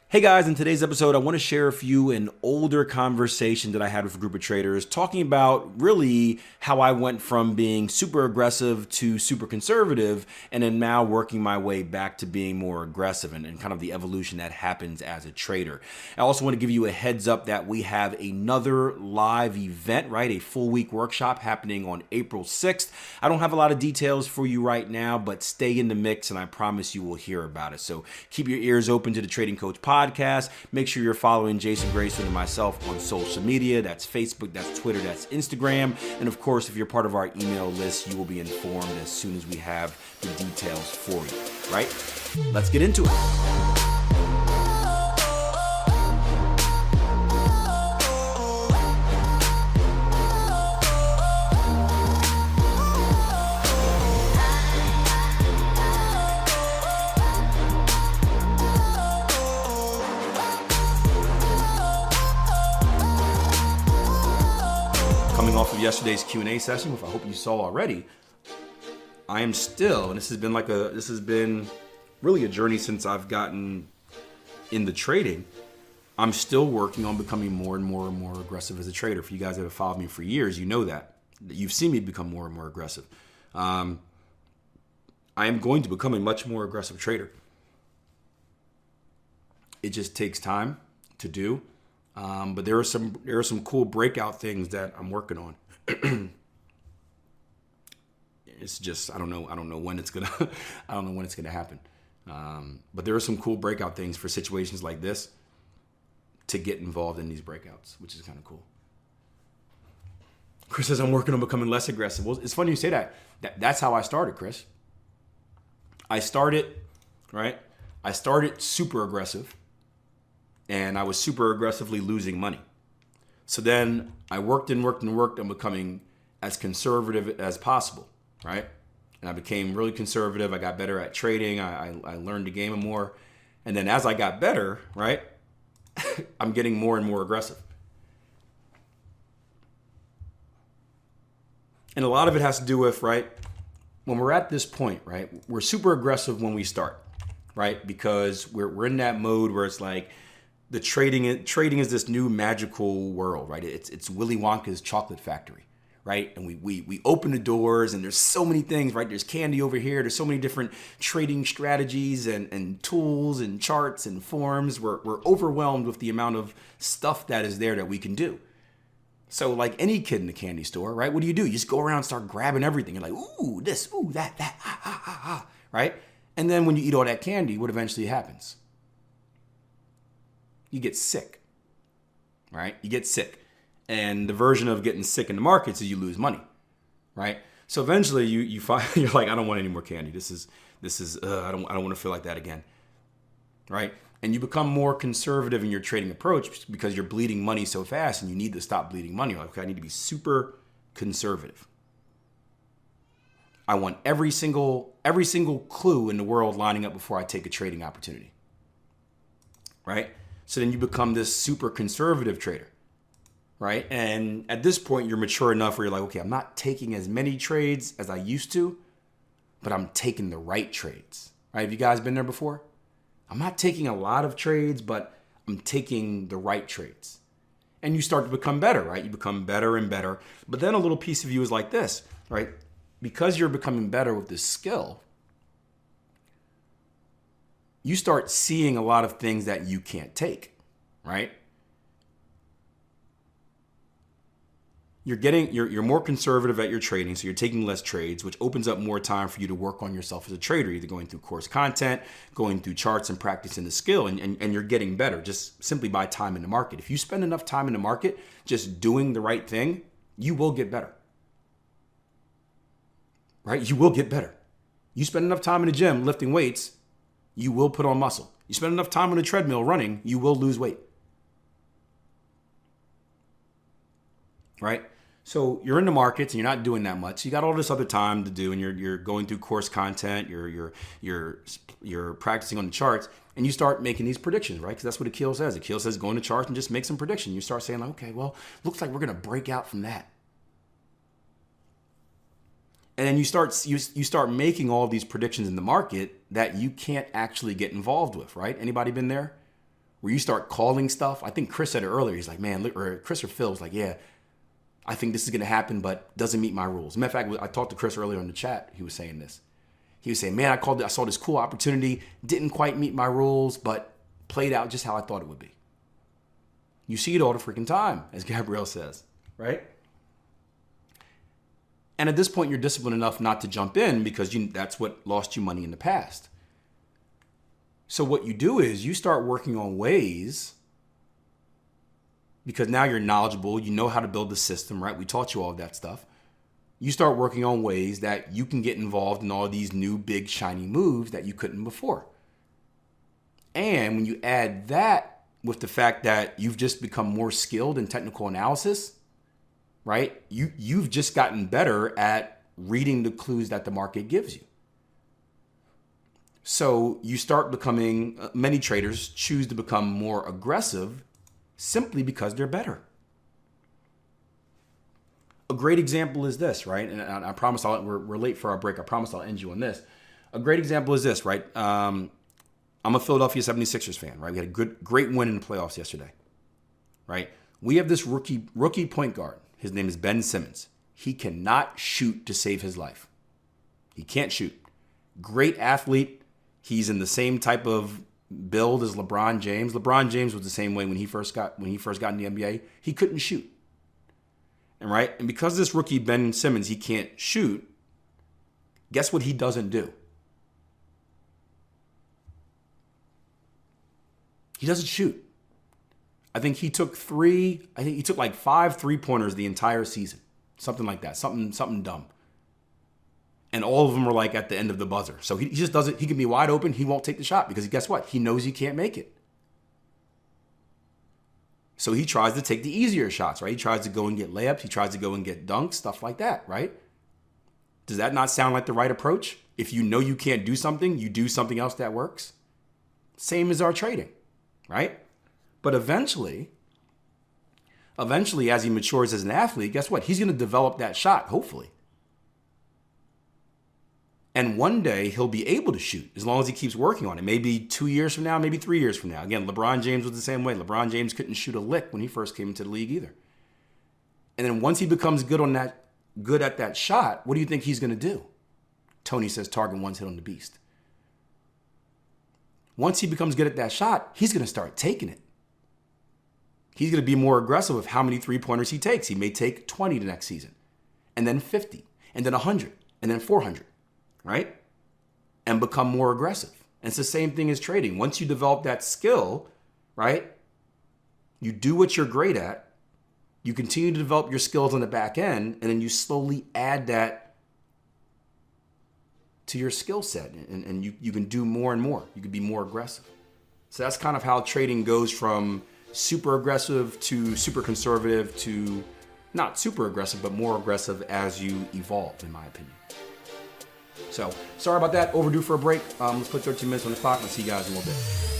Hey guys, in today's episode, I want to share with you an older conversation that I had with a group of traders talking about really how I went from being super aggressive to super conservative and then now working my way back to being more aggressive and kind of the evolution that happens as a trader. I also want to give you a heads up that we have another live event, right? A full week workshop happening on April 6th. I don't have a lot of details for you right now, but stay in the mix and I promise you will hear about it. So keep your ears open to the Trading Coach podcast. Make sure you're following Jason Grayson and myself on social media. That's Facebook, that's Twitter, that's Instagram. And of course, if you're part of our email list, you will be informed as soon as we have the details for you, right? Let's get into it. Coming off of yesterday's Q&A session, which I hope you saw already, I am still, and this has been really a journey since I've gotten into trading. I'm still working on becoming more and more and more aggressive as a trader. For you guys that have followed me for years, you know that you've seen me become more and more aggressive. I am going to become a much more aggressive trader. It just takes time to do. But there are some cool breakout things that I'm working on. It's just I don't know when it's gonna happen. But there are some cool breakout things for situations like this to get involved in these breakouts, which is kind of cool. Chris says I'm working on becoming less aggressive. Well, it's funny you say that. That's how I started, Chris. I started super aggressive. And I was super aggressively losing money. So then I worked on becoming as conservative as possible, right? And I became really conservative. I got better at trading. I learned the game more. And then as I got better, right, I'm getting more and more aggressive. And a lot of it has to do with, right, when we're at this point, right, we're super aggressive when we start, right? Because we're in that mode where it's like, the trading is this new magical world, right? It's Willy Wonka's chocolate factory, right? And we open the doors and there's so many things, right? There's candy over here. There's so many different trading strategies and tools and charts and forms. We're overwhelmed with the amount of stuff that is there that we can do. So like any kid in the candy store, right? What do? You just go around and start grabbing everything. You're like, ooh, this, ooh, that, right? And then when you eat all that candy, what eventually happens? You get sick, right? You get sick. And the version of getting sick in the markets is you lose money, right? So eventually you find, you're like, I don't want any more candy. This is I don't want to feel like that again, right? And you become more conservative in your trading approach because you're bleeding money so fast and you need to stop bleeding money. You're like, okay, I need to be super conservative. I want every single clue in the world lining up before I take a trading opportunity, right? So then you become this super conservative trader, right? And at this point, you're mature enough where you're like, okay, I'm not taking as many trades as I used to, but I'm taking the right trades, right? Have you guys been there before? I'm not taking a lot of trades, but I'm taking the right trades. And you start to become better, right? You become better and better. But then a little piece of you is like this, right? Because you're becoming better with this skill, you start seeing a lot of things that you can't take, right? You're more conservative at your trading, so you're taking less trades, which opens up more time for you to work on yourself as a trader, either going through course content, going through charts and practicing the skill, and you're getting better just simply by time in the market. If you spend enough time in the market just doing the right thing, you will get better, right? You will get better. You spend enough time in the gym lifting weights, you will put on muscle. You spend enough time on a treadmill running, you will lose weight. Right? So you're in the markets and you're not doing that much. You got all this other time to do and you're going through course content, you're practicing on the charts, and you start making these predictions, right? Because that's what Akil says. Akil says go in the charts and just make some prediction. You start saying, like, okay, well, looks like we're gonna break out from that. And then you start making all of these predictions in the market that you can't actually get involved with, right? Anybody been there? where you start calling stuff. I think Chris said it earlier. He's like, man, look, or Chris or Phil was like, yeah, I think this is going to happen, but doesn't meet my rules. Matter of fact, I talked to Chris earlier in the chat. He was saying this. He was saying, man, I saw this cool opportunity, didn't quite meet my rules, but played out just how I thought it would be. You see it all the freaking time, as Gabrielle says, right? And at this point, you're disciplined enough not to jump in because that's what lost you money in the past. So what you do is you start working on ways, because now you're knowledgeable, you know how to build the system, right? We taught you all of that stuff. You start working on ways that you can get involved in all these new big shiny moves that you couldn't before. And when you add that with the fact that you've just become more skilled in technical analysis, right? You've just gotten better at reading the clues that the market gives you. So you start becoming, many traders choose to become more aggressive simply because they're better. A great example is this, right? And I promise we're late for our break. I promise I'll end you on this. A great example is this, right? I'm a Philadelphia 76ers fan, right? We had a great win in the playoffs yesterday, right? We have this rookie point guard. His name is Ben Simmons. He cannot shoot to save his life. He can't shoot. Great athlete. He's in the same type of build as LeBron James. LeBron James was the same way when he first got in the NBA. He couldn't shoot. And because this rookie Ben Simmons, he can't shoot, guess what he doesn't do? He doesn't shoot. I think he took like 5 3-pointers the entire season. Something like that. Something dumb. And all of them were like at the end of the buzzer. So he just doesn't, he can be wide open, he won't take the shot because guess what? He knows he can't make it. So he tries to take the easier shots, right? He tries to go and get layups. He tries to go and get dunks, stuff like that, right? Does that not sound like the right approach? If you know you can't do something, you do something else that works. Same as our trading, right? But eventually, as he matures as an athlete, guess what? He's going to develop that shot, hopefully. And one day he'll be able to shoot as long as he keeps working on it. Maybe 2 years from now, maybe 3 years from now. Again, LeBron James was the same way. LeBron James couldn't shoot a lick when he first came into the league either. And then once he becomes good at that shot, what do you think he's going to do? Tony says target one's hit on the beast. Once he becomes good at that shot, he's going to start taking it. He's going to be more aggressive with how many 3-pointers he takes. He may take 20 the next season, and then 50, and then 100, and then 400. Right? And become more aggressive. And it's the same thing as trading. Once you develop that skill, right? You do what you're great at. You continue to develop your skills on the back end, and then you slowly add that to your skill set. And you can do more and more. You can be more aggressive. So that's kind of how trading goes from super aggressive to super conservative to not super aggressive, but more aggressive as you evolve, in my opinion. So, sorry about that. Overdue for a break. Let's put 13 minutes on the clock. I'll see you guys in a little bit.